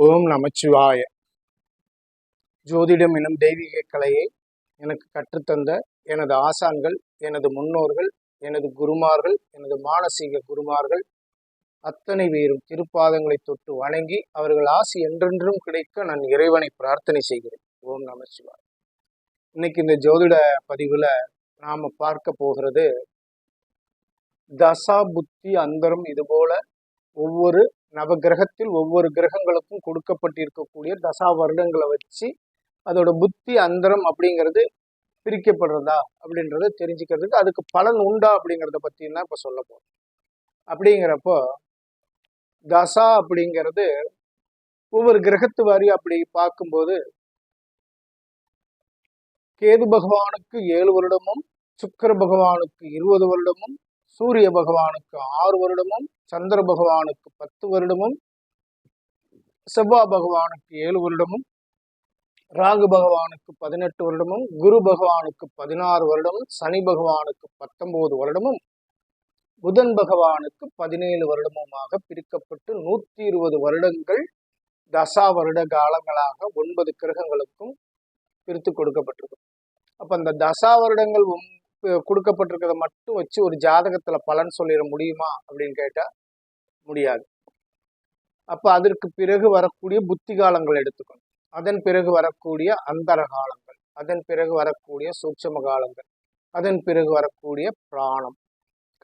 ஓம் நமச்சிவாய. ஜோதிடம் எனும் தெய்வீக கலையை எனக்கு கற்றுத்தந்த எனது ஆசான்கள், எனது முன்னோர்கள், எனது குருமார்கள், எனது மானசீக குருமார்கள் அத்தனை பேரும் திருப்பாதங்களை தொட்டு வணங்கி அவர்கள் ஆசி என்றென்றும் கிடைக்க நான் இறைவனை பிரார்த்தனை செய்கிறேன். ஓம் நமச்சிவாய. இன்னைக்கு இந்த ஜோதிட பதிவுல நாம பார்க்க போகிறது தசா புத்தி அந்தரம். இது போல ஒவ்வொரு நவகிரகத்தில் ஒவ்வொரு கிரகங்களுக்கும் கொடுக்கப்பட்டிருக்கக்கூடிய தசா வருடங்களை வச்சு அதோட புத்தி அந்தரம் அப்படிங்கிறது பிரிக்கப்படுறதா அப்படின்றத தெரிஞ்சுக்கிறதுக்கு அதுக்கு பலன் உண்டா அப்படிங்கிறத பத்தி தான் இப்ப சொல்ல போறோம். அப்படிங்கிறப்போ தசா அப்படிங்கிறது ஒவ்வொரு கிரகத்து வாரி அப்படி பார்க்கும்போது கேது பகவானுக்கு 7 வருடமும், சுக்கிர பகவானுக்கு 20 வருடமும், சூரிய பகவானுக்கு 6 வருடமும், சந்திர பகவானுக்கு 10 வருடமும், செவ்வாய் பகவானுக்கு 7 வருடமும், ராகு பகவானுக்கு 18 வருடமும், குரு பகவானுக்கு 16 வருடமும், சனி பகவானுக்கு 19 வருடமும், புதன் பகவானுக்கு 17 வருடமுமாக பிரிக்கப்பட்டு 120 வருடங்கள் தசா வருட காலங்களாக 9 கிரகங்களுக்கும் பிரித்து கொடுக்கப்பட்டிருக்கு. அப்ப அந்த தசா வருடங்கள் கொடுக்கப்பட்டிருக்கிறத மட்டும் வச்சு ஒரு ஜாதகத்துல பலன் சொல்லிட முடியுமா அப்படின்னு கேட்டா முடியாது. அப்ப அதற்கு பிறகு வரக்கூடிய புத்தி காலங்கள் எடுத்துக்கணும். அதன் பிறகு வரக்கூடிய அந்தர காலங்கள், அதன் பிறகு வரக்கூடிய சூட்சம காலங்கள், அதன் பிறகு வரக்கூடிய பிராணம்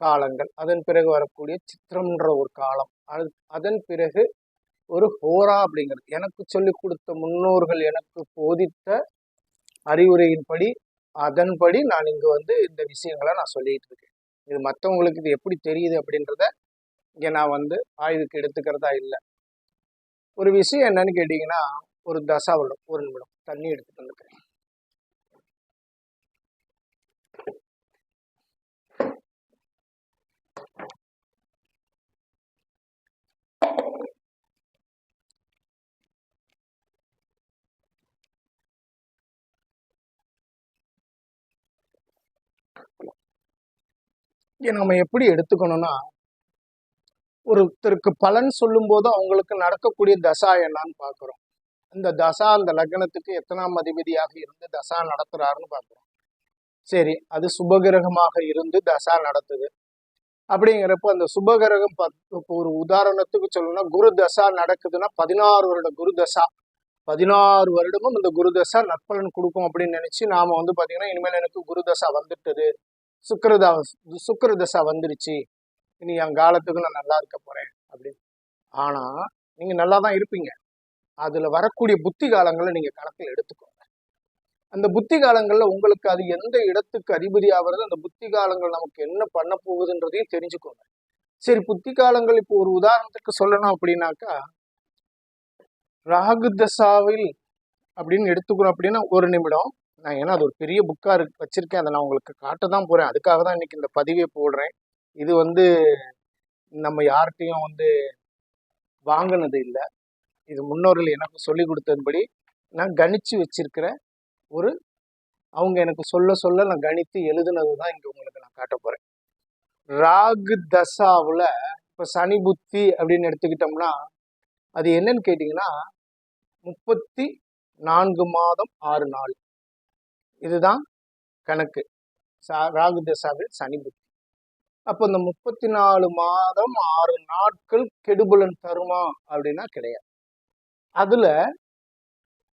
காலங்கள், அதன் பிறகு வரக்கூடிய சித்திரம்ன்ற ஒரு காலம், அதன் பிறகு ஒரு ஹோரா அப்படிங்கிறது. எனக்கு சொல்லி கொடுத்த முன்னோர்கள் எனக்கு போதித்த அறிவுரையின்படி அதன்படி நான் இங்க இந்த விஷயங்களை நான் சொல்லிட்டு இருக்கேன். இது மற்றவங்களுக்கு இது எப்படி தெரியுது அப்படின்றத இங்க நான் ஆய்வுக்கு எடுத்துக்கிறதா இல்லை. ஒரு விஷயம் என்னன்னு கேட்டீங்கன்னா, ஒரு தசாவளம், ஒரு நிமிடம் தண்ணி எடுத்துட்டு வந்துக்கிறேன். நம்ம எப்படி எடுத்துக்கணும்னா, ஒருத்தருக்கு பலன் சொல்லும் போது அவங்களுக்கு நடக்கக்கூடிய தசா என்னன்னு பாக்குறோம். இந்த தசா அந்த லக்னத்துக்கு எத்தனாம் அதிபதியாக இருந்து தசா நடத்துறாருன்னு பாக்குறோம். சரி, அது சுபகிரகமாக இருந்து தசா நடத்துது அப்படிங்கிறப்ப அந்த சுபகிரகம் ஒரு உதாரணத்துக்கு சொல்லணும்னா, குரு தசா நடக்குதுன்னா 16 வருட குரு தசா, 16 வருடமும் இந்த குரு தசா நற்பலன் கொடுக்கும் அப்படின்னு நினைச்சு நாம பாத்தீங்கன்னா, இனிமேல் எனக்கு குரு தசா வந்துட்டது, சுக்கிர தசா வந்துருச்சு, இனி என் காலத்துக்கு நான் நல்லா இருக்க போறேன் அப்படின்னு. ஆனா நீங்க நல்லா தான் இருப்பீங்க. அதுல வரக்கூடிய புத்தி காலங்களை நீங்க கணக்கில் எடுத்துக்கோங்க. அந்த புத்தி காலங்கள்ல உங்களுக்கு அது எந்த இடத்துக்கு அதிபதி ஆகிறது, அந்த புத்தி காலங்கள் நமக்கு என்ன பண்ண போகுதுன்றதையும் தெரிஞ்சுக்கோங்க. சரி, புத்தி காலங்கள் இப்போ ஒரு உதாரணத்துக்கு சொல்லணும் அப்படின்னாக்கா, ராகு தசாவில் அப்படின்னு எடுத்துக்கணும் அப்படின்னா, ஒரு நிமிடம் நான் ஏன்னா அது ஒரு பெரிய புக்கா வச்சிருக்கேன், அதை நான் உங்களுக்கு காட்ட தான் போறேன். அதுக்காக தான் இன்னைக்கு இந்த பதிவை போடுறேன். இது நம்ம யார்கிட்டையும் வாங்கினது இல்லை. இது முன்னோர்கள் எனக்கு சொல்லி கொடுத்ததுபடி நான் கணிச்சு வச்சிருக்கிற ஒரு அவங்க எனக்கு சொல்ல நான் கணித்து எழுதுனது தான் இங்க உங்களுக்கு நான் காட்ட போறேன். ராகு தசாவுல இப்ப சனி புத்தி அப்படின்னு எடுத்துக்கிட்டோம்னா அது என்னன்னு கேட்டீங்கன்னா 34 மாதம் 6 நாள். இதுதான் கணக்கு. ராகு தசாவில் சனி புத்தி. அப்போ இந்த 34 மாதம் 6 நாட்கள் கெடுபலன் தருமா அப்படின்னா கிடையாது. அதுல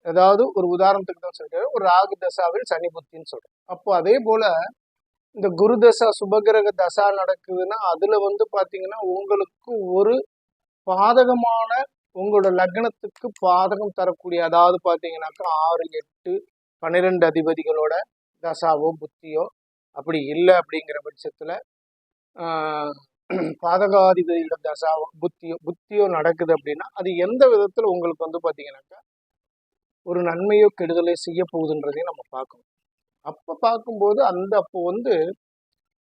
ஏதாவது ஒரு உதாரணத்துக்கு தான் சொல்றேன், ஒரு ராகு தசாவில் சனி புத்தின்னு சொல்றேன். அப்போ அதே போல இந்த குரு தசா சுபகிரக தசா நடக்குதுன்னா அதுல பாத்தீங்கன்னா உங்களுக்கு ஒரு பாதகமான உங்களோட லக்னத்துக்கு பாதகம் தரக்கூடிய, அதாவது பாத்தீங்கன்னாக்கா 6, 8, 12 அதிபதிகளோட தசாவோ புத்தியோ அப்படி இல்லை அப்படிங்கிற பட்சத்துல பாதகாதிபதியோட தசாவோ புத்தியோ நடக்குது அப்படின்னா அது எந்த விதத்துல உங்களுக்கு பாத்தீங்கன்னாக்கா ஒரு நன்மையோ கெடுதலை செய்ய போகுதுன்றதையும் நம்ம பார்க்கணும். அப்ப பார்க்கும்போது அப்போ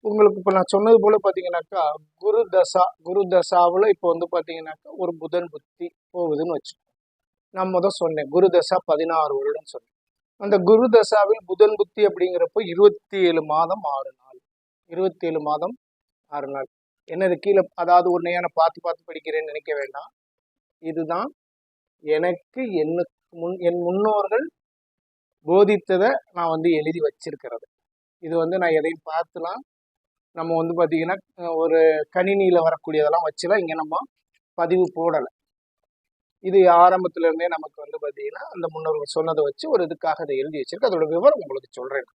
உங்களுக்கு இப்ப நான் சொன்னது போல பாத்தீங்கன்னாக்கா குரு தசாவுல இப்போ பாத்தீங்கன்னாக்கா ஒரு புதன் புத்தி போகுதுன்னு வச்சுக்கோங்க. நான் முதல் சொன்னேன் குரு தசா 16 வருடம் சொன்னேன். அந்த குரு தசாவில் புதன் புத்தி அப்படிங்கிறப்போ 27 மாதம் 6 நாள். 27 மாதம் 6 நாள். என்னது கீழே, அதாவது ஒரு நேரம் பார்த்து படிக்கிறேன்னு நினைக்க வேண்டாம். இதுதான் எனக்கு என் முன்னோர்கள் போதித்ததை நான் வந்து எழுதி வச்சிருக்கிறது. இது வந்து நான் எதையும் பார்த்துலாம் நம்ம வந்து பார்த்தீங்கன்னா ஒரு கணினியில் வரக்கூடியதெல்லாம் வச்சுலாம் இங்கே நம்ம பதிவு போடலை. இது ஆரம்பத்துல இருந்தே நமக்கு வந்து பார்த்தீங்கன்னா அந்த முன்னோர்கள் சொன்னதை வச்சு ஒரு இதுக்காக அதை எழுதி வச்சிருக்கு. அதோட விவரம் உங்களுக்கு சொல்றேன்.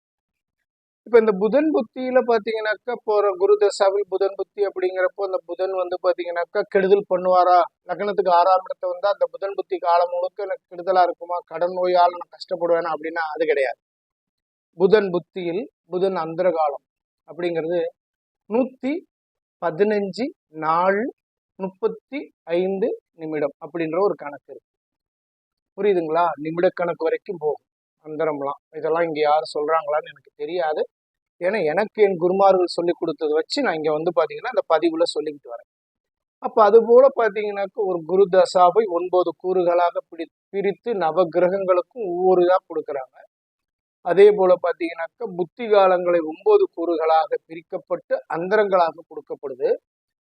இப்போ இந்த புதன் புத்தியில பார்த்தீங்கன்னாக்கா போற குரு தசாவில் புதன் புத்தி அப்படிங்கிறப்போ அந்த புதன் வந்து பார்த்தீங்கன்னாக்கா கெடுதல் பண்ணுவாரா? லக்னத்துக்கு 6ஆம் இடத்தை வந்தா அந்த புதன் புத்தி காலம் முழுக்க எனக்கு கெடுதலா இருக்குமா? கடன் நோயால் நான் கஷ்டப்படுவேனா அப்படின்னா அது கிடையாது. புதன் புத்தியில் புதன் அந்தர காலம் அப்படிங்கிறது 115 நாள் 35 நிமிடம் அப்படின்ற ஒரு கணக்கு இருக்கு. புரியுதுங்களா? நிமிட கணக்கு வரைக்கும் போகும் அந்தரம்லாம். இதெல்லாம் இங்க யாரும் சொல்றாங்களான்னு எனக்கு தெரியாது. ஏன்னா எனக்கு என் குருமார்கள் சொல்லி கொடுத்ததை வச்சு நான் இங்க வந்து பாத்தீங்கன்னா இந்த பதிவுல சொல்லிக்கிட்டு வரேன். அப்ப அது போல பாத்தீங்கன்னாக்க ஒரு குரு தசாவை 9 கூறுகளாக பிரித்து நவ கிரகங்களுக்கும் ஒவ்வொரு இதா கொடுக்குறாங்க. அதே போல பாத்தீங்கன்னாக்க புத்தி காலங்களை 9 கூறுகளாக பிரிக்கப்பட்டு அந்தரங்களாக கொடுக்கப்படுது.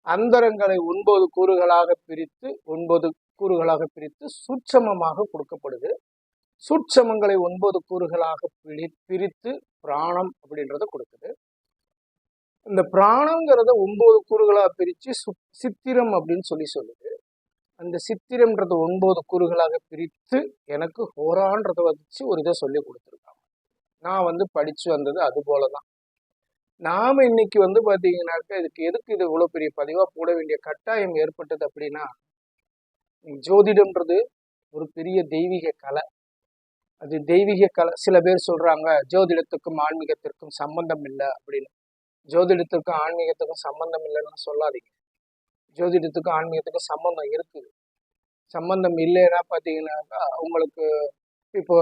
அந்தரங்களை 9 கூறுகளாக பிரித்து 9 கூறுகளாக பிரித்து சூட்சமமாக கொடுக்கப்படுது. சூட்சமங்களை 9 கூறுகளாக பிரித்து பிராணம் அப்படின்றத கொடுக்குது. இந்த பிராணங்கிறத 9 கூறுகளாக பிரித்து சித்திரம் அப்படின்னு சொல்லுது. அந்த சித்திரம்ன்றத 9 கூறுகளாக பிரித்து எனக்கு ஹோரான்றத வச்சு ஒரு இதை சொல்லி கொடுத்துருக்காங்க. நான் வந்து படிச்சு வந்தது அது போலதான். நாம இன்னைக்கு வந்து பாத்தீங்கன்னாக்க இதுக்கு எதுக்கு இது இவ்வளவு பெரிய பதிவா போட வேண்டிய கட்டாயம் ஏற்பட்டது அப்படின்னா, ஜோதிடம்ன்றது ஒரு பெரிய தெய்வீக கலை. அது தெய்வீக கலை. சில பேர் சொல்றாங்க ஜோதிடத்துக்கும் ஆன்மீகத்திற்கும் சம்பந்தம் இல்லை அப்படின்னு. ஜோதிடத்துக்கும் ஆன்மீகத்துக்கும் சம்பந்தம் இல்லைன்னு சொல்லாதீங்க. ஜோதிடத்துக்கும் ஆன்மீகத்துக்கும் சம்பந்தம் இருக்குது. சம்பந்தம் இல்லைன்னா பார்த்தீங்கன்னாக்கா உங்களுக்கு இப்போ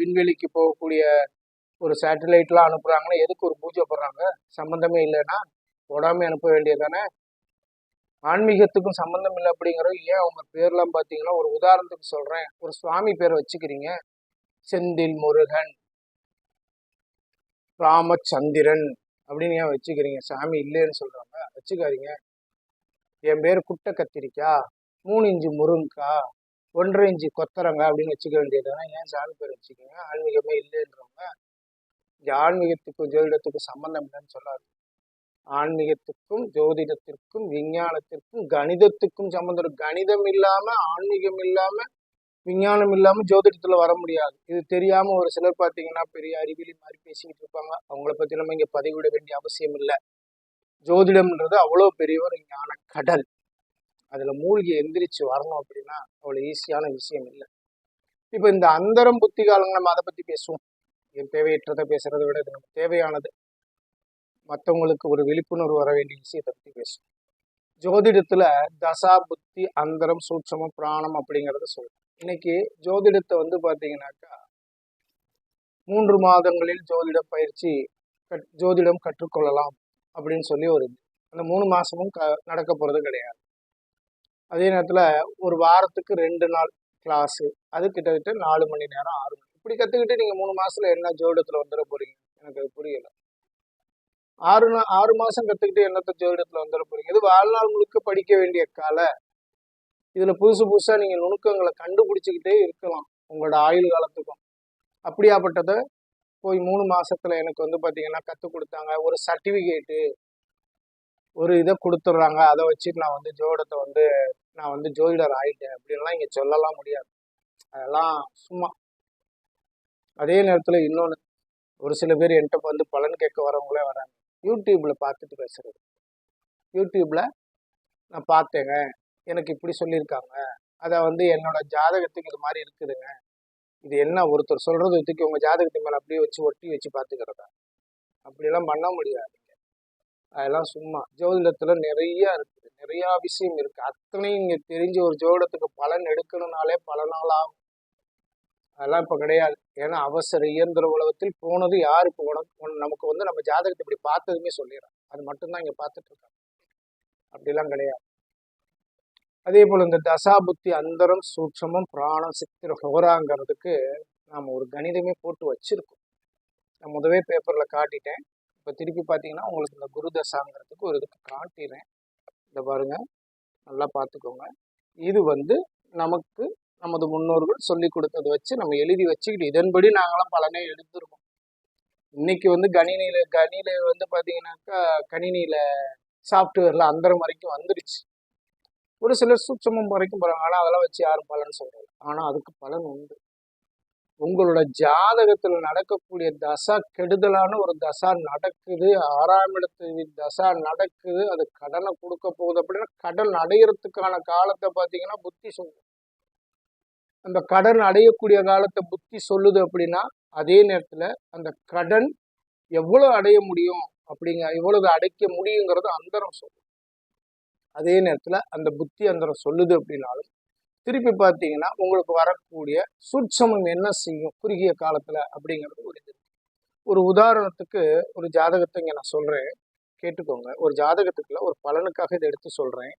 விண்வெளிக்கு போகக்கூடிய ஒரு சேட்டலைட்லாம் அனுப்புறாங்கன்னா எதுக்கு ஒரு பூஜை போடுறாங்க? சம்பந்தமே இல்லைன்னா போடாமல் அனுப்ப வேண்டியதானே? ஆன்மீகத்துக்கும் சம்பந்தம் இல்லை அப்படிங்கிறது ஏன் அவங்க பேர்லாம் பார்த்தீங்கன்னா ஒரு உதாரணத்துக்கு சொல்றேன். ஒரு சுவாமி பேரை வச்சுக்கிறீங்க, செந்தில் முருகன், ராமச்சந்திரன் அப்படின்னு ஏன் வச்சுக்கிறீங்க? சாமி இல்லைன்னு சொல்றாங்க, வச்சுக்காதீங்க. என் பேர் குட்டை கத்திரிக்கா, 3 இன்ச்சு முருங்கா, 1.5 இன்ச்சு கொத்தரங்க அப்படின்னு வச்சுக்க வேண்டியதுதானே? ஏன் சாமி பேர் வச்சுக்கோங்க? ஆன்மீகமே இல்லைன்றவங்க ஆன்மீகத்துக்கும் ஜோதிடத்துக்கும் சம்பந்தம் இல்லைன்னு சொல்லாது. ஆன்மீகத்துக்கும் ஜோதிடத்திற்கும் விஞ்ஞானத்திற்கும் கணிதத்துக்கும் சம்பந்தம். கணிதம் இல்லாம ஆன்மீகம் இல்லாம விஞ்ஞானம் இல்லாம ஜோதிடத்துல வர முடியாது. இது தெரியாம ஒரு சிலர் பார்த்தீங்கன்னா பெரிய அறிவியலி மாதிரி பேசிக்கிட்டு இருப்பாங்க. அவங்கள பத்தி நம்ம இங்க பதிவிட வேண்டிய அவசியம் இல்லை. ஜோதிடம்ன்றது அவ்வளோ பெரிய ஒரு ஞான கடல். அதுல மூழ்கி எந்திரிச்சு வரணும் அப்படின்னா அவ்வளவு ஈஸியான விஷயம் இல்லை. இப்ப இந்த அந்தரம் புத்தி காலங்கள் நம்ம அதை பத்தி பேசுவோம். என் தேவையற்றதை பேசுறதை விட இது நமக்கு தேவையானது, மற்றவங்களுக்கு ஒரு விழிப்புணர்வு வர வேண்டிய விஷயத்தை பத்தி பேசுவோம். ஜோதிடத்துல தசா புத்தி அந்தரம் சூட்சமம் பிராணம் அப்படிங்கிறத சொல்றோம். இன்னைக்கு ஜோதிடத்தை வந்து பாத்தீங்கன்னாக்கா 3 மாதங்களில் ஜோதிட பயிற்சி ஜோதிடம் கற்றுக்கொள்ளலாம் அப்படின்னு சொல்லி ஒரு அந்த 3 மாசமும் நடக்க போறது கிடையாது. அதே நேரத்துல ஒரு வாரத்துக்கு 2 நாள் கிளாஸு, அது கிட்டத்தட்ட 4 மணி நேரம் 6 மணி. இப்படி கத்துக்கிட்டு நீங்க 3 மாசத்துல என்ன ஜோதிடத்துல வந்துட போறீங்க? எனக்கு அது புரியல. 6 மாசம் கத்துக்கிட்டு என்னத்த ஜோதிடத்துல வந்துட போறீங்க? இது வாழ்நாள் முழுக்க படிக்க வேண்டிய கலை. இதுல புதுசு புதுசா நீங்க நுணுக்கங்களை கண்டுபிடிச்சுக்கிட்டே இருக்கலாம் உங்களோட ஆயுள் காலத்துக்கும். அப்படியாப்பட்டதை போய் 3 மாசத்துல எனக்கு வந்து பாத்தீங்கன்னா கத்துக் கொடுத்தாங்க. ஒரு சர்டிபிகேட்டு ஒரு இதை கொடுத்துட்றாங்க, அதை வச்சுட்டு நான் வந்து ஜோதிடத்தை வந்து நான் வந்து ஜோதிடர் ஆயிட்டேன் அப்படின்லாம் இங்க சொல்லலாம் முடியாது. அதெல்லாம் சும்மா. அதே நேரத்துல இன்னொன்று, ஒரு சில பேர் என்கிட்ட வந்து பலன் கேட்க வரவங்களே வராங்க, யூடியூப்ல பார்த்துட்டு பேசுறது. யூடியூப்ல நான் பார்த்தேங்க, எனக்கு இப்படி சொல்லியிருக்காங்க, அதை வந்து என்னோட ஜாதகத்துக்கு இது மாதிரி இருக்குதுங்க, இது என்ன ஒருத்தர் சொல்றது தூக்கி உங்க ஜாதகத்துக்கு மேல அப்படியே வச்சு ஒட்டி வச்சு பார்த்துக்கிறதா? அப்படியெல்லாம் பண்ண முடியாது. அதெல்லாம் சும்மா. ஜோதிடத்துல நிறைய இருக்குது, நிறைய விஷயம் இருக்கு. அத்தனையும் இங்க தெரிஞ்ச ஒரு ஜோதிடத்துக்கு பலன் எடுக்கணும்னாலே பல நாள் ஆகும். அதெல்லாம் இப்ப கிடையாது. ஏன்னா அவசர இயந்திர உலகத்தில் போனது யாரு? இப்போ நமக்கு வந்து நம்ம ஜாதகத்தை இப்படி பார்த்ததுமே சொல்லிடுறோம், அது மட்டும்தான் இங்க பார்த்துட்டு இருக்காங்க. அப்படிலாம் கிடையாது. அதே போல இந்த தசா புத்தி அந்தரம் சூட்சமம் பிராணம் சித்திர ஹோராங்கிறதுக்கு நாம ஒரு கணிதமே போட்டு வச்சிருக்கோம். நான் முதவே பேப்பர்ல காட்டிட்டேன். இப்போ திருப்பி பார்த்தீங்கன்னா உங்களுக்கு இந்த குரு தசாங்கிறதுக்கு ஒரு இதுக்கு காட்டிடுறேன். இதை பாருங்க, நல்லா பார்த்துக்கோங்க. இது வந்து நமக்கு நமது முன்னோர்கள் சொல்லி கொடுத்ததை வச்சு நம்ம எழுதி வச்சுக்கிட்டு இதன்படி நாங்களாம் பலனே எடுத்திருக்கோம். இன்னைக்கு வந்து கணினியில வந்து பாத்தீங்கன்னாக்கா கணினியில சாஃப்ட்வேர்ல அந்தரம் வரைக்கும் வந்துருச்சு. ஒரு சிலர் சூட்சமம் வரைக்கும் போறாங்க. ஆனா அதெல்லாம் வச்சு யாரும் பலன் சொல்றாங்க. ஆனா அதுக்கு பலன் உண்டு. உங்களோட ஜாதகத்துல நடக்கக்கூடிய தசா கெடுதலான ஒரு தசா நடக்குது, 6ஆம் இடத்து தசா நடக்குது, அது கடனை கொடுக்க போகுது அப்படின்னா கடன் அடையறதுக்கான காலத்தை பார்த்தீங்கன்னா புத்தி சொல்லுது. அந்த கடன் அடையக்கூடிய காலத்தை புத்தி சொல்லுது அப்படின்னா அதே நேரத்துல அந்த கடன் எவ்வளவு அடைய முடியும் எவ்வளவு அடைக்க முடியுங்கிறது அந்தரம் சொல்லுது. அதே நேரத்துல அந்த புத்தி அந்தரம் சொல்லுது அப்படின்னாலும் திருப்பி பார்த்தீங்கன்னா உங்களுக்கு வரக்கூடிய சூட்சமம் என்ன செய்யும் குறுகிய காலத்துல அப்படிங்கிறது ஒரு இது. ஒரு உதாரணத்துக்கு ஒரு ஜாதகத்தை இங்க நான் சொல்றேன், கேட்டுக்கோங்க. ஒரு ஜாதகத்துக்குள்ள ஒரு பலனுக்காக இதை எடுத்து சொல்றேன்.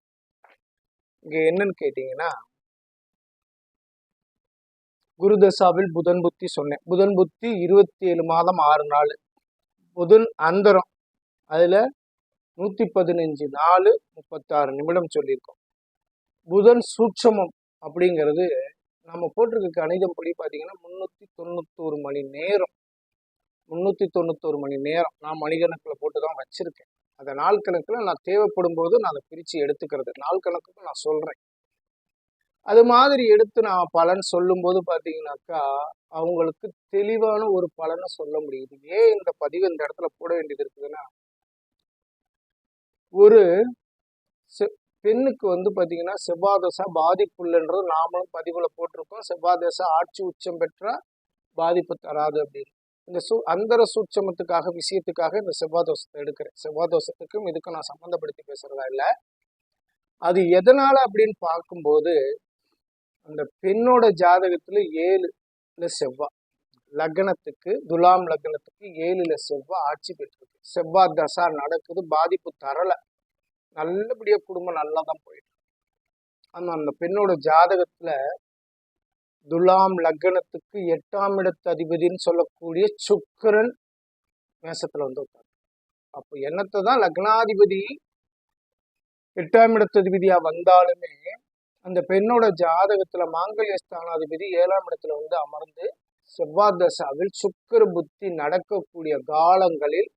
இங்க என்னன்னு கேட்டீங்கன்னா குருதசாவில் புதன் புத்தி சொன்னேன். புதன் புத்தி 27 மாதம் 6 நாள். புதன் அந்தரம் அதுல 115 நாள் 36 நிமிடம் சொல்லியிருக்கோம். புதன் சூட்சமம் அப்படிங்கிறது நம்ம போட்டிருக்க கணிதம் படி பார்த்தீங்கன்னா 391 மணி நேரம். 391 மணி நேரம் நான் மணிக்கணக்கில் போட்டு தான் வச்சிருக்கேன். அந்த நாள் கணக்கில் நான் தேவைப்படும் போது நான் அதை பிரித்து எடுத்துக்கிறது. நாள் கணக்குக்கு நான் சொல்றேன். அது மாதிரி எடுத்து நான் பலன் சொல்லும்போது பார்த்தீங்கன்னாக்கா அவங்களுக்கு தெளிவான ஒரு பலனை சொல்ல முடியுது. ஏன் இந்த பதிவு இந்த இடத்துல போட வேண்டியது இருக்குதுன்னா, ஒரு பெண்ணுக்கு வந்து பார்த்தீங்கன்னா செவ்வாதசா பாதிப்புள்ளன்றது நாமளும் பதிவுல போட்டிருக்கோம். செவ்வாதசா ஆட்சி உச்சம் பெற்றா பாதிப்பு தராது அப்படின்னு. இந்த அந்தர சூட்சமத்துக்காக விஷயத்துக்காக இந்த செவ்வாதோஷத்தை எடுக்கிறேன். செவ்வாதோஷத்துக்கும் இதுக்கும் நான் சம்மந்தப்படுத்தி பேசுறதா இல்லை. அது எதனால அப்படின்னு பார்க்கும்போது அந்த பெண்ணோட ஜாதகத்துல 7ல செவ்வாய், லக்னத்துக்கு துலாம் லக்னத்துக்கு 7ல செவ்வாய் ஆட்சி பெற்றிருக்கு. செவ்வாய் தசா நடக்குது, பாதிப்பு தரல, நல்லபடியா குடும்பம் நல்லா தான் போயிட்டு. ஆனா அந்த பெண்ணோட ஜாதகத்துல துலாம் லக்னத்துக்கு 8ஆம் இடத்து அதிபதினு சொல்லக்கூடிய சுக்கிரன் மேசத்துல வந்து உட்காரு. அப்போ என்னத்தை தான் லக்னாதிபதி 8ஆம் இடத்து அதிபதியா வந்தாலுமே அந்த பெண்ணோட ஜாதகத்துல மாங்கல்ய ஸ்தானாதிபதி 7ஆம் இடத்துல வந்து அமர்ந்து செவ்வாய் தசாவில் சுக்கிர புத்தி நடக்கக்கூடிய காலங்களில்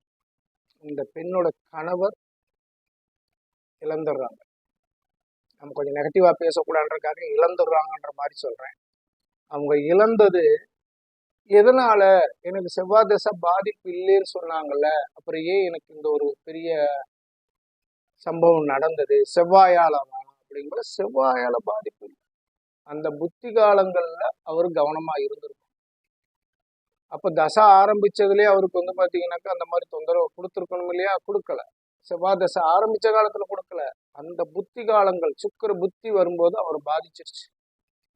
இந்த பெண்ணோட கணவர் இழந்துடுறாங்க. நம்ம கொஞ்சம் நெகட்டிவா பேசக்கூடாதுன்றக்காக இழந்துடுறாங்கன்ற மாதிரி சொல்றேன். அவங்க இழந்தது எதனால? எனக்கு செவ்வாய் தசை பாதிப்பு இல்லைன்னு சொன்னாங்கல்ல, அப்புறம் ஏன் எனக்கு இந்த ஒரு பெரிய சம்பவம் நடந்தது? செவ்வாயால அப்படிங்கிற செவ்வாயால பாதிப்பு இல்லை. அந்த புத்தி காலங்கள்ல அவர் கவனமா இருந்திருக்கும். அப்ப தசை ஆரம்பிச்சதுலயே அவருக்கு வந்து பாத்தீங்கன்னாக்கா அந்த மாதிரி தொந்தரவு கொடுத்துருக்கணும் இல்லையா? கொடுக்கல. செவ்வாய் தசை ஆரம்பிச்ச காலத்துல கொடுக்கல. அந்த புத்தி காலங்கள் சுக்கிர புத்தி வரும்போது அவர் பாதிச்சிருச்சு,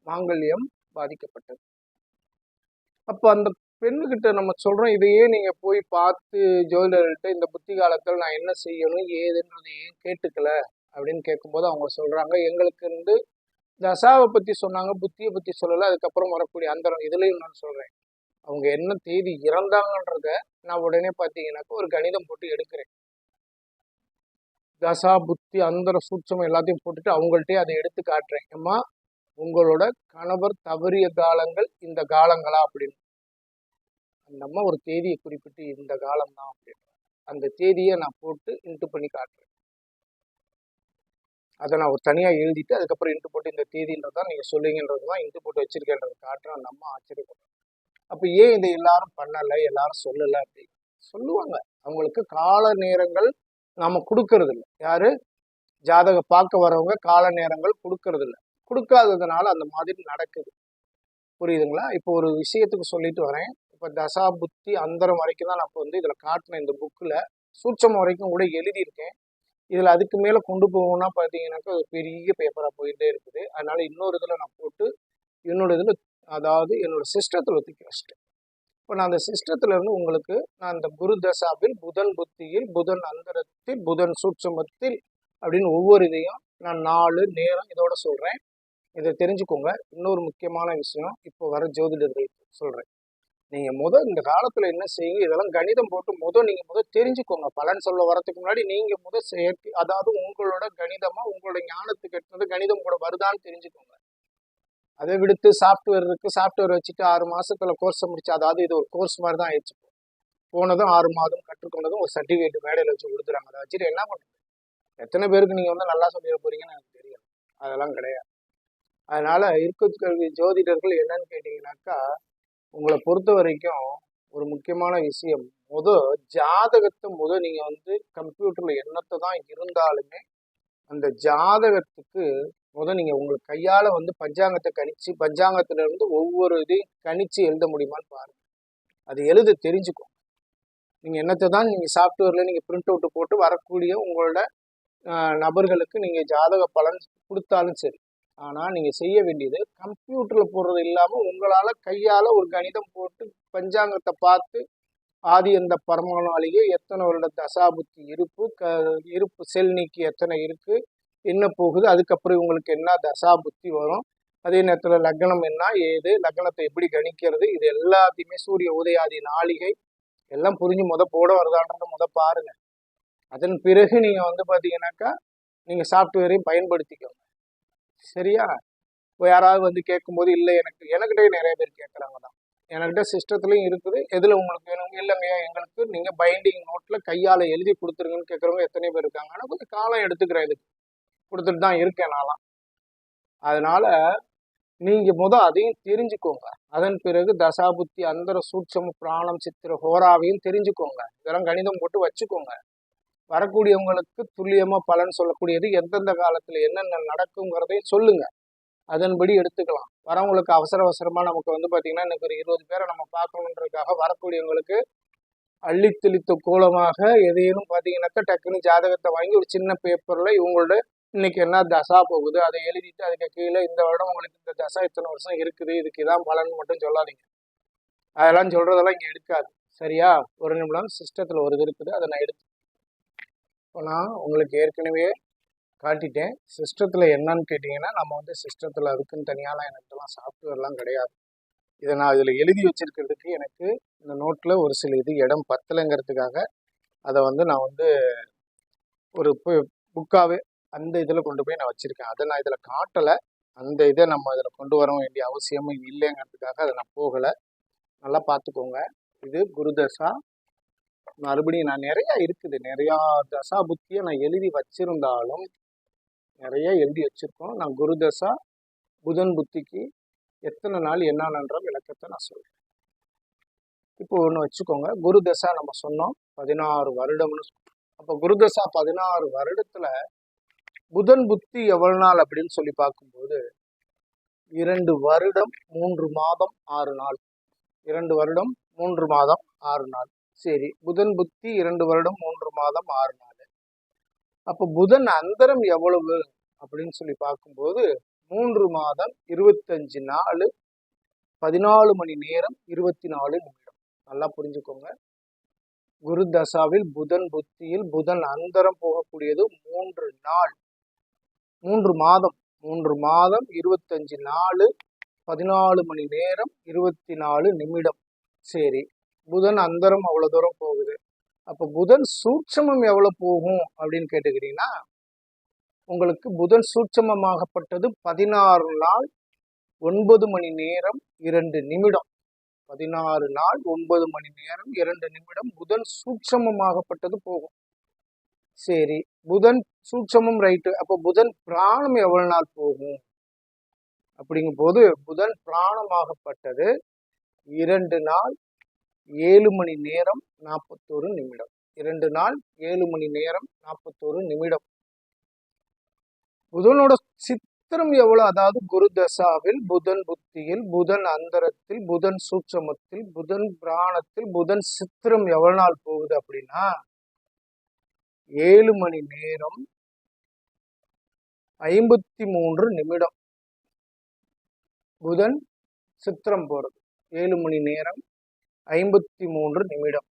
மாங்கல்யம் பாதிக்கப்பட்டது. அப்ப அந்த பெண்ணுகிட்ட நம்ம சொல்றோம், இதையே நீங்க போய் பார்த்து ஜோதிடர்கிட்ட இந்த புத்தி காலத்துல நான் என்ன செய்யணும் ஏதுன்றது ஏன் கேட்டுக்கல அப்படின்னு கேட்கும்போது அவங்க சொல்றாங்க, எங்களுக்கு வந்து தசாவை பத்தி சொன்னாங்க, புத்தியை பத்தி சொல்லல. அதுக்கப்புறம் வரக்கூடிய அந்தரம் இதுலயும் நான் சொல்றேன், அவங்க என்ன தேதி இறந்தாங்கன்றத நான் உடனே பார்த்தீங்கன்னாக்கா ஒரு கணிதம் போட்டு எடுக்கிறேன். தசா புத்தி அந்தர சூட்சம் எல்லாத்தையும் போட்டுட்டு அவங்கள்ட்டே அதை எடுத்து காட்டுறேன். அம்மா உங்களோட கணவர் தவறிய காலங்கள் இந்த காலங்களா அப்படின்னு. அந்த அம்மா ஒரு தேதியை குறிப்பிட்டு இந்த காலம்தான் அப்படின்னு அந்த தேதியை நான் போட்டு இன்ட்டு பண்ணி காட்டுறேன். அதை நான் ஒரு தனியாக எழுதிட்டு அதுக்கப்புறம் இன்ட்டு போட்டு இந்த தேதின்றதான் நீங்கள் சொல்லுங்கன்றது தான் இன்ட்டு போட்டு வச்சிருக்கேன்றது காட்டுறேன். அந்த அம்மா ஆச்சரியப்படும். அப்போ ஏன் இதை எல்லாரும் பண்ணலை, எல்லாரும் சொல்லலை அப்படின்னு சொல்லுவாங்க. அவங்களுக்கு கால நேரங்கள் நாம கொடுக்கறது இல்லை. யாரு ஜாதகம் பார்க்க வரவங்க கால நேரங்கள் கொடுக்கறது இல்லை. கொடுக்காததுனால அந்த மாதிரி நடக்குது. புரியுதுங்களா? இப்போ ஒரு விஷயத்துக்கு சொல்லிட்டு வரேன். இப்போ தசா புத்தி அந்தரம் வரைக்கும் தான் நான் இப்போ வந்து இதில் காட்டினேன். இந்த புக்கில் சூட்சம் வரைக்கும் கூட எழுதியிருக்கேன். இதில் அதுக்கு மேலே கொண்டு போகணும்னா பார்த்தீங்கன்னாக்கா ஒரு பெரிய பேப்பராக போயிட்டே இருக்குது. அதனால இன்னொரு இதில் நான் போட்டு என்னோட இதில் அதாவது என்னோட சிஸ்டத்தில் ஒதுக்கி வச்சிட்டேன். இப்போ நான் அந்த சிஸ்டத்துல இருந்து உங்களுக்கு நான் இந்த குரு தசாவில் புதன் புத்தியில் புதன் அந்தரத்தில் புதன் சூட்சமத்தில் அப்படின்னு ஒவ்வொரு இதையும் நான் 4 நேரம் இதோட சொல்றேன். இதை தெரிஞ்சுக்கோங்க. இன்னொரு முக்கியமான விஷயம் இப்போ வர ஜோதிடர்கள் சொல்றேன். நீங்க இந்த காலத்துல என்ன செய்யுங்க, இதெல்லாம் கணிதம் போட்டு நீங்க தெரிஞ்சுக்கோங்க. பலன் சொல்ல வரதுக்கு முன்னாடி நீங்க செயற்கை அதாவது உங்களோட கணிதமா உங்களோட ஞானத்துக்கு எட்டுனது கணிதம் கூட வருதான்னு தெரிஞ்சுக்கோங்க. அதை விடுத்து சாஃப்ட்வேர் இருக்கு, சாஃப்ட்வேர் வச்சுட்டு 6 மாசத்துல கோர்ஸை முடிச்சு, அதாவது இது ஒரு கோர்ஸ் மாதிரி தான் ஆயிடுச்சு. போனதும் 6 மாதம் கற்றுக்கொண்டதும் ஒரு சர்டிஃபிகேட் மேடையில் வச்சு கொடுத்துறாங்க. அதை வச்சுட்டு என்ன பண்ணுறது? எத்தனை பேருக்கு நீங்க வந்து நல்லா சொல்லிட போறீங்கன்னு எனக்கு தெரியும். அதெல்லாம் கிடையாது. அதனால இருக்கிற ஜோதிடர்கள் என்னன்னு கேட்டீங்கன்னாக்கா, உங்களை பொறுத்த வரைக்கும் ஒரு முக்கியமான விஷயம், ஜாதகத்தை நீங்க வந்து கம்ப்யூட்டர்ல என்னத்தை தான் இருந்தாலுமே அந்த ஜாதகத்துக்கு நீங்க உங்களுக்கு கையால வந்து பஞ்சாங்கத்தை கணிச்சு, பஞ்சாங்கத்துல இருந்து ஒவ்வொரு இதையும் கணிச்சு எழுத முடியுமான்னு பாருங்க. அது எழுத தெரிஞ்சுக்கும். நீங்க என்னத்தை தான் நீங்க சாஃப்ட்வேர்ல நீங்க பிரிண்ட் அவுட் போட்டு வரக்கூடிய உங்களோட நபர்களுக்கு நீங்க ஜாதக பலன் கொடுத்தாலும் சரி, ஆனா நீங்க செய்ய வேண்டியது கம்ப்யூட்டர்ல போடுறது இல்லாம உங்களால கையால ஒரு கணிதம் போட்டு பஞ்சாங்கத்தை பார்த்து ஆதி அந்த பரமானாலேயே எத்தனை வருட தசாபுத்தி இருப்பு செல் நீக்கி எத்தனை இருக்கு, என்ன போகுது, அதுக்கப்புறம் இவங்களுக்கு என்ன தசாபுத்தி வரும், அதே நேரத்தில் லக்னம் என்ன ஏது, லக்னத்தை எப்படி கணிக்கிறது, இது எல்லாத்தையுமே சூரிய உதயாதி நாளிகை எல்லாம் புரிஞ்சு போட வருதான்றத பாருங்க. அதன் பிறகு நீங்க வந்து பாத்தீங்கன்னாக்கா நீங்க சாஃப்ட்வேரையும் பயன்படுத்திக்கோங்க. சரியா? இப்போ யாராவது வந்து கேட்கும்போது இல்லை எனக்கிட்டே நிறைய பேர் கேட்குறாங்க தான், என்கிட்ட சிஸ்டத்துலையும் இருக்குது, எதில் உங்களுக்கு வேணும், இல்லைங்கய்யா எங்களுக்கு நீங்கள் பைண்டிங் நோட்டில் கையால் எழுதி கொடுத்துருங்கன்னு கேட்குறவங்க எத்தனை பேர் இருக்காங்க. ஆனால் கொஞ்சம் காலம் எடுத்துக்கிறேன், இதுக்கு கொடுத்துட்டு தான் இருக்கேன் நான்லாம். அதனால நீங்கள் அதையும் தெரிஞ்சுக்கோங்க. அதன் பிறகு தசாபுத்தி அந்தர சூட்சம் பிராணம் சித்திர ஹோராவையும் தெரிஞ்சுக்கோங்க. இதெல்லாம் கணிதம் போட்டு வச்சுக்கோங்க. வரக்கூடியவங்களுக்கு துல்லியமாக பலன் சொல்லக்கூடியது எந்தெந்த காலத்தில் என்னென்ன நடக்குங்கிறதையும் சொல்லுங்க, அதன்படி எடுத்துக்கலாம். வரவங்களுக்கு அவசரமாக நமக்கு வந்து பார்த்தீங்கன்னா இன்னைக்கு ஒரு 20 பேரை நம்ம பார்க்கணுன்றதுக்காக வரக்கூடியவங்களுக்கு அள்ளித்தெளித்த கோலமாக எதையும் பார்த்தீங்கன்னாக்கா டக்குன்னு ஜாதகத்தை வாங்கி ஒரு சின்ன பேப்பரில் இவங்களோட இன்னைக்கு என்ன தசா போகுது அதை எழுதிட்டு அதுக்கு கீழே இந்த வருடம் உங்களுக்கு இந்த தசா இத்தனை வருஷம் இருக்குது, இதுக்கு இதான் பலன் மட்டும் சொல்லாதீங்க. அதெல்லாம் சொல்றதெல்லாம் இங்கே எடுக்காது. சரியா? ஒரு நிமிடம் சிஸ்டத்தில் ஒரு இது இருக்குது, அதை நான் எடுத்து இப்போ நான் உங்களுக்கு ஏற்கனவே காட்டிட்டேன். சிஸ்டத்தில் என்னன்னு கேட்டிங்கன்னா, நம்ம வந்து சிஸ்டத்தில் அதுக்குன்னு தனியாலாம் எனக்குலாம் சாஃப்ட்வேர்லாம் கிடையாது. இதை நான் இதில் எழுதி வச்சிருக்கிறதுக்கு எனக்கு இந்த நோட்டில் ஒரு சில இது இடம் பத்தலைங்கிறதுக்காக அதை வந்து நான் வந்து ஒரு புக்காகவே அந்த இதில் கொண்டு போய் நான் வச்சுருக்கேன். அதை நான் இதில் காட்டலை. அந்த இதை நம்ம இதில் கொண்டு வர வேண்டிய அவசியமும் இல்லைங்கிறதுக்காக அதை நான் போகலை. நல்லா பார்த்துக்கோங்க. இது குருதசா. மறுபடியும் நான் நிறையா இருக்குது, நிறையா தசா புத்தியை நான் எழுதி வச்சிருந்தாலும் நிறைய எழுதி வச்சிருக்கோம். நான் குருதசா புதன் புத்திக்கு எத்தனை நாள் என்னன்ற விளக்கத்தை நான் சொல்றேன். இப்போ ஒன்று வச்சுக்கோங்க, குருதசா நம்ம சொன்னோம் 16 வருடம்னு. அப்போ குருதசா 16 வருடத்துல புதன் புத்தி எவ்வளவு நாள் அப்படின்னு சொல்லி பார்க்கும்போது 2 வருடம் 3 மாதம் 6 நாள். 2 வருடம் 3 மாதம் 6 நாள். சரி, புதன் புத்தி 2 வருடம் 3 மாதம் 6 நாள். அப்போ புதன் அந்தரம் எவ்வளவு அப்படின்னு சொல்லி பார்க்கும்போது 3 மாதம் 25 நாள் 14 மணி நேரம் 24 நிமிடம். நல்லா புரிஞ்சுக்கோங்க. குரு தசாவில் புதன் புத்தியில் புதன் அந்தரம் போகக்கூடியது 3 நாள், 3 மாதம் 25 நாள் 14 மணி நேரம் 24 நிமிடம். சரி, புதன் அந்தரம் அவ்வளவு தூரம் போகுது. அப்போ புதன் சூட்சமம் எவ்வளவு போகும் அப்படின்னு கேட்டுக்கிறீங்கன்னா, உங்களுக்கு புதன் சூட்சமமாகப்பட்டது 16 நாள் 9 மணி நேரம் 2 நிமிடம். 16 நாள் 9 மணி நேரம் 2 நிமிடம் புதன் சூட்சமமாகப்பட்டது போகும். சரி, புதன் சூட்சமம் ரைட்டு. அப்போ புதன் பிராணம் எவ்வளவு நாள் போகும் அப்படிங்கும் போது புதன் பிராணமாகப்பட்டது 2 நாள் 7 மணி நேரம் 41 நிமிடம். 2 நாள் 7 மணி நேரம் 41 நிமிடம். புதனோட சித்திரம் எவ்வளவு, அதாவது குரு தசாவில் புதன் புத்தியில் புதன் அந்தரத்தில் புதன் சூட்சமத்தில் புதன் பிராணத்தில் புதன் சித்திரம் எவ்வளவு நாள் போகுது அப்படின்னா 7 மணி நேரம் 53 நிமிடம். புதன் சித்திரம் போறது 7 மணி நேரம் 53 நிமிடம்.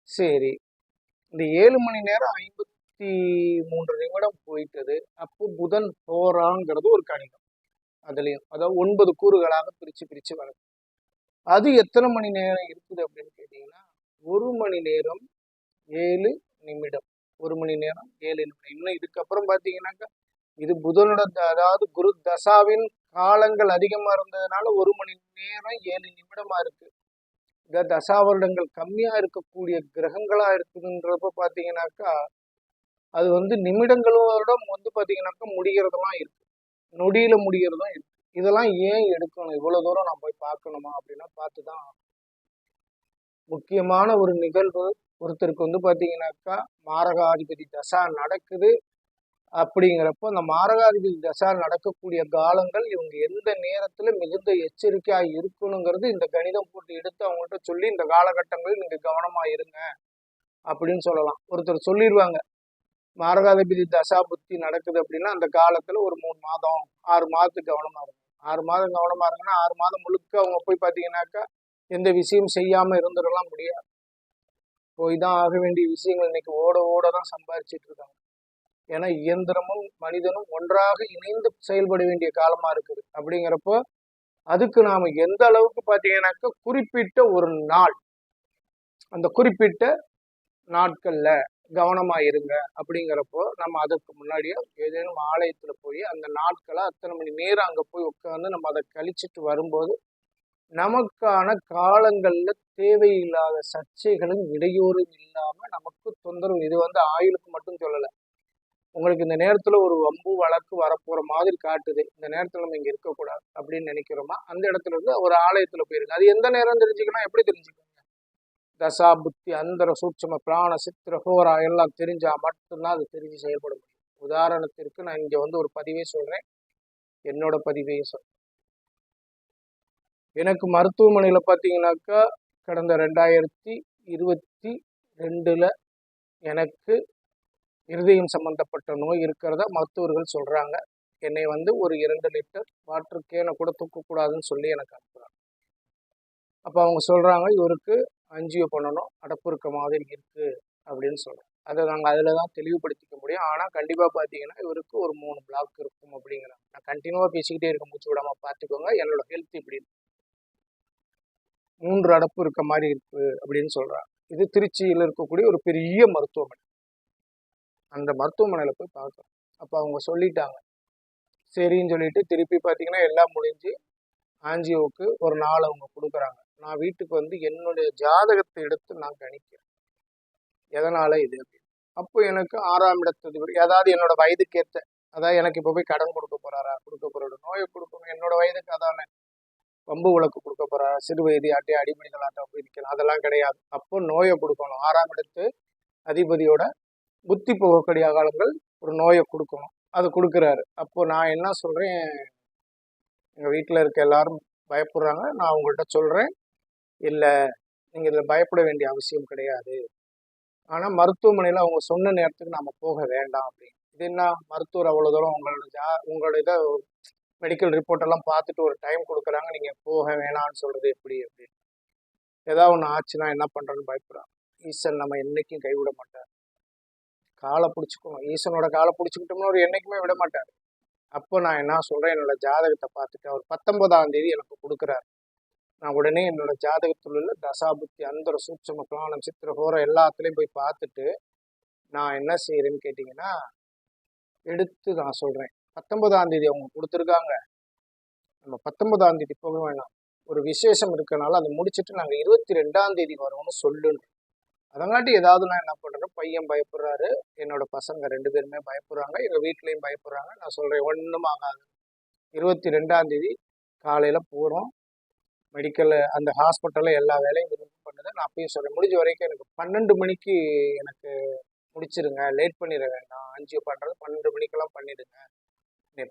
சரி, இந்த 7 மணி நேரம் 53 நிமிடம் போயிட்டது. அப்போ புதன் போறாங்கிறது ஒரு கணிதம். அதுலயும் அதாவது 9 கூறுகளாக பிரிச்சு வருது. அது எத்தனை மணி நேரம் இருக்குது அப்படின்னு கேட்டீங்கன்னா 1 மணி நேரம் 7 நிமிடம். 1 மணி நேரம் 7 நிமிடம். இன்னும் இதுக்கப்புறம் பார்த்தீங்கன்னாக்கா இது புதனோட அதாவது குரு தசாவின் காலங்கள் அதிகமா இருந்ததுனால 1 மணி நேரம் 7 நிமிடமா இருக்கு. இந்த தசா வருடங்கள் கம்மியா இருக்கக்கூடிய கிரகங்களா இருக்குதுன்றப்ப பாத்தீங்கன்னாக்கா அது நிமிடங்களோட பாத்தீங்கன்னாக்கா முடிகிறதெல்லாம் இருக்கு, நொடியில முடிகிறதும் இருக்கு. இதெல்லாம் ஏன் எடுக்கணும், இவ்வளவு தூரம் நான் போய் பார்க்கணுமா அப்படின்னா பார்த்துதான். முக்கியமான ஒரு நிகழ்வு ஒருத்தருக்கு பாத்தீங்கன்னாக்கா மாரகாதிபதி தசா நடக்குது அப்படிங்கிறப்போ அந்த மாரகாதிபதி தசா நடக்கக்கூடிய காலங்கள் இவங்க எந்த நேரத்துல மிகுந்த எச்சரிக்கையா இருக்கணுங்கிறது இந்த கணிதம் போட்டு எடுத்து அவங்கள்ட்ட சொல்லி இந்த காலகட்டங்களில் நீங்க கவனமா இருங்க அப்படின்னு சொல்லலாம். ஒருத்தர் சொல்லிடுவாங்க மாரகாதிபதி தசா புத்தி நடக்குது அப்படின்னா அந்த காலத்துல ஒரு 3 மாதம் 6 மாதத்துக்கு கவனமா இருக்கும். 6 மாதம் கவனமா இருக்குன்னா 6 மாதம் முழுக்க அவங்க போய் பாத்தீங்கன்னாக்கா எந்த விஷயம் செய்யாம இருந்துடலாம் முடியாது. போய் தான் ஆக வேண்டிய விஷயங்கள் இன்னைக்கு ஓட ஓட தான் சம்பாதிச்சுட்டு இருக்காங்க. ஏன்னா இயந்திரமும் மனிதனும் ஒன்றாக இணைந்து செயல்பட வேண்டிய காலமா இருக்குது. அப்படிங்கிறப்போ அதுக்கு நாம எந்த அளவுக்கு பாத்தீங்கன்னாக்கா குறிப்பிட்ட ஒரு நாள், அந்த குறிப்பிட்ட நாட்கள்ல கவனமா இருங்க அப்படிங்கிறப்போ நம்ம அதுக்கு முன்னாடியே ஏதேனும் ஆலயத்துல போய் அந்த நாட்களை அத்தனை மணி நேரம் அங்க போய் உட்காந்து நம்ம அதை கழிச்சிட்டு வரும்போது நமக்கான காலங்கள்ல தேவையில்லாத சர்ச்சைகளும் இடையூறும் இல்லாம நமக்கு தொந்தரவு. இது ஆயுளுக்கு மட்டும் சொல்லலை, உங்களுக்கு இந்த நேரத்துல ஒரு வம்பு வழக்கு வரப்போற மாதிரி காட்டுது, இந்த நேரத்துல நம்ம இங்க இருக்கக்கூடாது அப்படின்னு நினைக்கிறோமா அந்த இடத்துல இருந்து ஒரு ஆலயத்துல போயிருங்க. அது எந்த நேரம் தெரிஞ்சுக்கணும், எப்படி தெரிஞ்சுக்கணும்? தசா புத்தி அந்தர சூட்சம பிராண சித்திர ஹோரா எல்லாம் தெரிஞ்சா மட்டும்தான் அது தெரிஞ்சு செயல்பட முடியும். உதாரணத்திற்கு நான் இங்க ஒரு பதிவே சொல்றேன், என்னோட பதிவையே சொல்றேன். எனக்கு மருத்துவமனையில பாத்தீங்கன்னாக்கா கடந்த 2022 எனக்கு இருதயம் சம்பந்தப்பட்ட நோய் இருக்கிறதா மருத்துவர்கள் சொல்றாங்க. என்னை ஒரு 2 லிட்டர் வாட்டர் கேனை கூட தூக்கக்கூடாதுன்னு சொல்லி எனக்கு அனுப்புறாங்க. அப்போ அவங்க சொல்றாங்க இவருக்கு அஞ்சியோ பண்ணணும், அடப்பு இருக்க மாதிரி இருக்கு அப்படின்னு சொல்றாங்க. அதை நாங்கள் அதில் தான் தெளிவுபடுத்திக்க முடியும். ஆனால் கண்டிப்பாக பார்த்தீங்கன்னா இவருக்கு ஒரு 3 பிளாக் இருக்கும் அப்படிங்கிறாங்க. நான் கண்டினியூவாக பேசிக்கிட்டே இருக்க மூச்சு விடாமல் பார்த்துக்கோங்க, என்னோட ஹெல்த் இப்படி 3 அடப்பு இருக்க மாதிரி இருக்கு அப்படின்னு சொல்றாங்க. இது திருச்சியில் இருக்கக்கூடிய ஒரு பெரிய மருத்துவமனை. அந்த மருத்துவமனையில் போய் பார்க்குறோம். அப்போ அவங்க சொல்லிட்டாங்க சரின்னு சொல்லிட்டு திருப்பி பார்த்தீங்கன்னா எல்லாம் முடிஞ்சு ஆஞ்சியோவுக்கு ஒரு நாள் அவங்க கொடுக்குறாங்க. நான் வீட்டுக்கு என்னுடைய ஜாதகத்தை எடுத்து நான் கணிக்கிறேன் எதனால இது அப்படின்னு. அப்போ எனக்கு 6ஆம் இடத்ததிபதி, அதாவது என்னோட வயதுக்கேற்ற, அதாவது எனக்கு இப்போ போய் கடன் கொடுக்க போறாரா, கொடுக்க போறாரு, நோயை கொடுக்கணும் என்னோட வயதுக்கு அதான வம்பு விளக்கு கொடுக்க போறாரா, சிறு வயது ஆட்டையே அடிமணிகளாட்டம் போய் நிற்கலாம், அதெல்லாம் கிடையாது. அப்போ நோயை கொடுக்கணும். 6ஆம் இடத்து அதிபதியோட புத்தி போகக்கூடிய காலங்கள் ஒரு நோயை கொடுக்கணும், அது கொடுக்குறாரு. அப்போ நான் என்ன சொல்றேன், எங்க வீட்டில் இருக்க எல்லாரும் பயப்படுறாங்க, நான் அவங்கள்ட்ட சொல்றேன் இல்லை நீங்கள் இதில் பயப்பட வேண்டிய அவசியம் கிடையாது, ஆனால் மருத்துவமனையில் அவங்க சொன்ன நேரத்துக்கு நம்ம போக வேண்டாம் அப்படின்னு. இது என்ன மருத்துவர் அவ்வளோ தூரம் உங்களோட இதை மெடிக்கல் ரிப்போர்ட் எல்லாம் பார்த்துட்டு ஒரு டைம் கொடுக்குறாங்க, நீங்கள் போக வேணாம்னு சொல்கிறது எப்படி அப்படின்னு. ஏதாவது ஒன்று ஆச்சுன்னா என்ன பண்ணுறதுன்னு பயப்படுறாங்க. ஈசன் நம்ம என்றைக்கும் கைவிட மாட்டார், காலை பிடிச்சிக்கணும், ஈசனோட காலை பிடிச்சிக்கிட்டோம்னு ஒரு என்றைக்குமே விட மாட்டார். அப்போ நான் என்ன சொல்கிறேன், என்னோட ஜாதகத்தை பார்த்துட்டு அவர் 19ஆம் தேதி எனக்கு கொடுக்குறாரு. நான் உடனே என்னோட ஜாதகத்தில் உள்ள தசாபுத்தி அந்தர சூட்சம பிராணம் சித்திர ஹோரம் எல்லாத்துலேயும் போய் பார்த்துட்டு நான் என்ன செய்யறேன்னு கேட்டிங்கன்னா எடுத்து நான் சொல்கிறேன், 19ஆம் தேதி அவங்க கொடுத்துருக்காங்க, நம்ம 19ஆம் தேதி போக வேணாம், ஒரு விசேஷம் இருக்கனால அதை முடிச்சுட்டு நாங்கள் 22ஆம் தேதி வரோம்னு சொல்லுன்னு. அதங்காட்டி ஏதாவது நான் என்ன பண்ணுறேன், பையன் பயப்படுறாரு, என்னோட பசங்க 2 பேருமே பயப்படுறாங்க, எங்கள் வீட்லேயும் பயப்படுறாங்க. நான் சொல்கிறேன் ஒன்றும் ஆகாது, 22ஆம் தேதி காலையில் போகிறோம் மெடிக்கலில், அந்த ஹாஸ்பிட்டலில் எல்லா வேலையும் பண்ணுது. நான் அப்பயும் சொல்கிறேன் முடிஞ்ச வரைக்கும் எனக்கு 12 மணிக்கு எனக்கு முடிச்சிருங்க, லேட் பண்ணிட வேண்டாம், ஆஞ்சியோ பண்ணுறது 12 மணிக்கெல்லாம் பண்ணிடுங்க,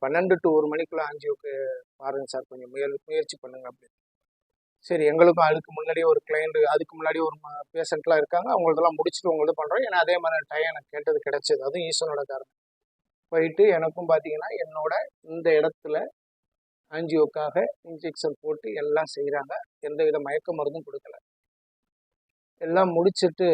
12 to 1 மணிக்குள்ள ஆஞ்சியோக்கு பாருங்க சார், கொஞ்சம் முயற்சி பண்ணுங்க அப்படின்னு. சரி, எங்களுக்கும் அதுக்கு முன்னாடியே ஒரு கிளைண்ட், அதுக்கு முன்னாடி ஒரு பேஷண்ட்லாம் இருக்காங்க, அவங்களதெல்லாம் முடிச்சுட்டு உங்களது பண்ணுறோம். ஏன்னா அதே மாதிரி டைம் எனக்கு கேட்டது கிடைச்சது, அதுவும் ஈசனோட காரணம். போயிட்டு எனக்கும் பார்த்தீங்கன்னா என்னோட இந்த இடத்துல ஆஞ்சியோக்காக இன்ஜெக்ஷன் போட்டு எல்லாம் செய்கிறாங்க, எந்த வித மயக்க மருந்தும் கொடுக்கல. எல்லாம் முடிச்சுட்டு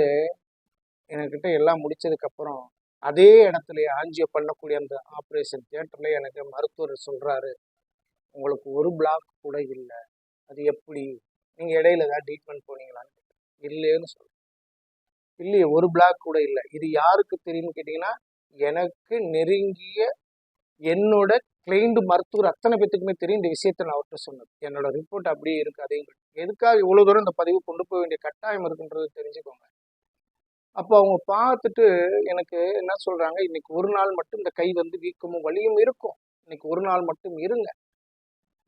என்கிட்ட எல்லாம் முடிச்சதுக்கப்புறம் அதே இடத்துல ஆஞ்சியோ பண்ணக்கூடிய அந்த ஆப்ரேஷன் தியேட்டர்ல எனக்கு மருத்துவர் சொல்கிறாரு, உங்களுக்கு ஒரு பிளாக் கூட இல்லை, அது எப்படி, நீங்கள் இடையில ஏதாவது ட்ரீட்மெண்ட் போனீங்களான்னு. இல்லைன்னு சொல்கிறேன். இல்லையே, ஒரு பிளாக் கூட இல்லை. இது யாருக்கு தெரியும்னு கேட்டிங்கன்னா எனக்கு நெருங்கிய என்னோட கிளைண்ட் மருத்துவர் அத்தனை பேத்துக்குமே தெரியும் இந்த விஷயத்த நான் அவர்கிட்ட சொன்னது. என்னோட ரிப்போர்ட் அப்படியே இருக்கு. அதையும் எதுக்காக இவ்வளவு தூரம் இந்த பதிவு கொண்டு போக வேண்டிய கட்டாயம் இருக்குன்றது தெரிஞ்சுக்கோங்க. அப்போ அவங்க பார்த்துட்டு எனக்கு என்ன சொல்றாங்க, இன்னைக்கு ஒரு நாள் மட்டும் இந்த கை வந்து வீக்கமும் வலியும் இருக்கும், இன்னைக்கு ஒரு நாள் மட்டும் இருங்க,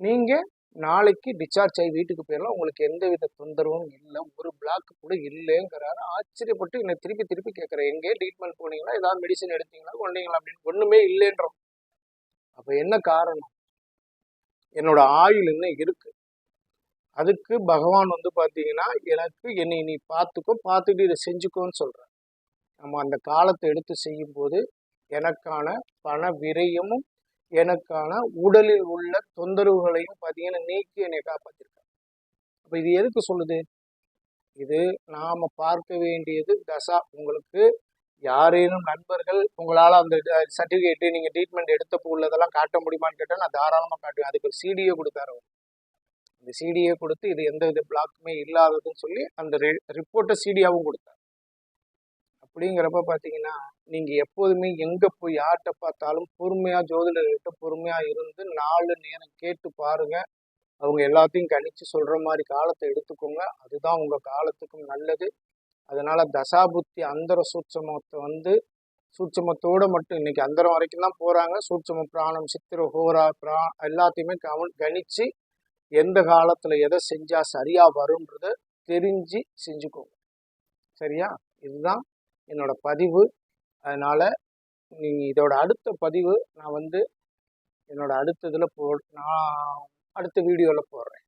நீங்க நாளைக்கு டிஸ்சார்ஜ் ஆகி வீட்டுக்கு போயிடலாம், உங்களுக்கு எந்த வித தொந்தரவும் இல்லை, ஒரு பிளாக் கூட இல்லைங்கிறாரு. ஆச்சரியப்பட்டு என்னை திருப்பி திருப்பி கேட்குறேன், எங்கேயே ட்ரீட்மெண்ட் போனீங்களா, ஏதாவது மெடிசன் எடுத்தீங்களா, கொண்டீங்களா அப்படின்னு. ஒண்ணுமே இல்லைன்றோம். அப்ப என்ன காரணம்? என்னோட ஆயுள் இன்னும் இருக்கு. அதுக்கு பகவான் வந்து பார்த்தீங்கன்னா எனக்கு என்னை நீ பார்த்துக்கோ, பார்த்துட்டு இதை செஞ்சுக்கோன்னு சொல்கிறேன். நம்ம அந்த காலத்தை எடுத்து செய்யும்போது எனக்கான பண விரயமும் எனக்கான உடலில் உள்ள தொந்தரவுகளையும் பார்த்தீங்கன்னா நீக்கி என்னை காப்பாற்றிருக்கேன். அப்போ இது எதுக்கு சொல்லுது? இது நாம் பார்க்க வேண்டியது தசா. உங்களுக்கு யாரேனும் நண்பர்கள் உங்களால் அந்த சர்டிஃபிகேட்டு நீங்கள் ட்ரீட்மெண்ட் எடுத்தப்போ உள்ளதெல்லாம் காட்ட முடியுமான்னு கேட்டால் நான் தாராளமாக காட்டுவேன். அதுக்கு ஒரு சிடியை கொடுத்தாரு. இந்த சிடியை கொடுத்து இது எந்த வித பிளாக்குமே இல்லாததுன்னு சொல்லி அந்த ரிப்போர்ட்டை சிடியாவும் கொடுத்தாரு. அப்படிங்கிறப்ப பார்த்தீங்கன்னா நீங்கள் எப்போதுமே எங்கே போய் யார்கிட்ட பார்த்தாலும் பொறுமையாக ஜோதிடர்கிட்ட பொறுமையாக இருந்து 4 நேரம் கேட்டு பாருங்க. அவங்க எல்லாத்தையும் கணிச்சு சொல்கிற மாதிரி காலத்தை எடுத்துக்கோங்க. அதுதான் உங்கள் காலத்துக்கும் நல்லது. அதனால தசாபுத்தி அந்தர சூட்சமத்தை வந்து சூட்சமத்தோடு மட்டும் இன்னைக்கு அந்தரம் வரைக்கும் தான் போகிறாங்க. சூட்சம பிராணம் சித்திர ஹோரா எல்லாத்தையுமே கணிச்சு எந்த காலத்தில் எதை செஞ்சால் சரியாக வரும்ன்றத தெரிஞ்சு செஞ்சுக்கோங்க. சரியா? இதுதான் என்னோட பதிவு. அதனால் நீங்கள் இதோட அடுத்த பதிவு நான் வந்து என்னோட அடுத்த இதில் நான் அடுத்த வீடியோவில் போடுறேன்.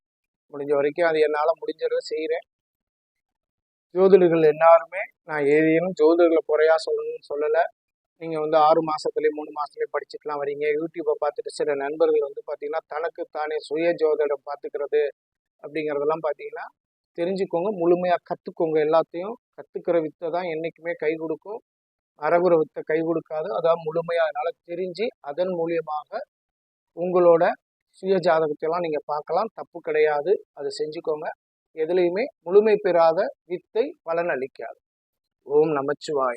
முடிஞ்ச வரைக்கும் அது என்னால் முடிஞ்சதை செய்கிறேன். ஜோதிடர்கள் எல்லாருமே நான் ஏதேனும் ஜோதிடர்களை குறையாக சொல்லணும்னு சொல்லலை. நீங்கள் வந்து 6 மாதத்துலேயே 3 மாதத்துலேயே படிச்சுக்கலாம் வரீங்க. யூடியூப்பை பார்த்துட்டு சில நண்பர்கள் வந்து பார்த்தீங்கன்னா தனக்கு தானே சுய ஜோதிடம் பார்த்துக்கிறது அப்படிங்கிறதெல்லாம் பார்த்தீங்கன்னா தெரிஞ்சுக்கோங்க, முழுமையாக கற்றுக்கோங்க. எல்லாத்தையும் கற்றுக்கிற வித்தை தான் என்றைக்குமே கை கொடுக்கும், அறகுற வித்தை கை கொடுக்காது. அதான் முழுமையாக அதனால் தெரிஞ்சு அதன் மூலியமாக உங்களோட சுய ஜாதகத்தையெல்லாம் நீங்கள் பார்க்கலாம். தப்பு கிடையாது, அதை செஞ்சுக்கோங்க. எதுலேயுமே முழுமை பெறாத வித்தை பலன் அளிக்காது. ஓம் நமச்சிவாய்.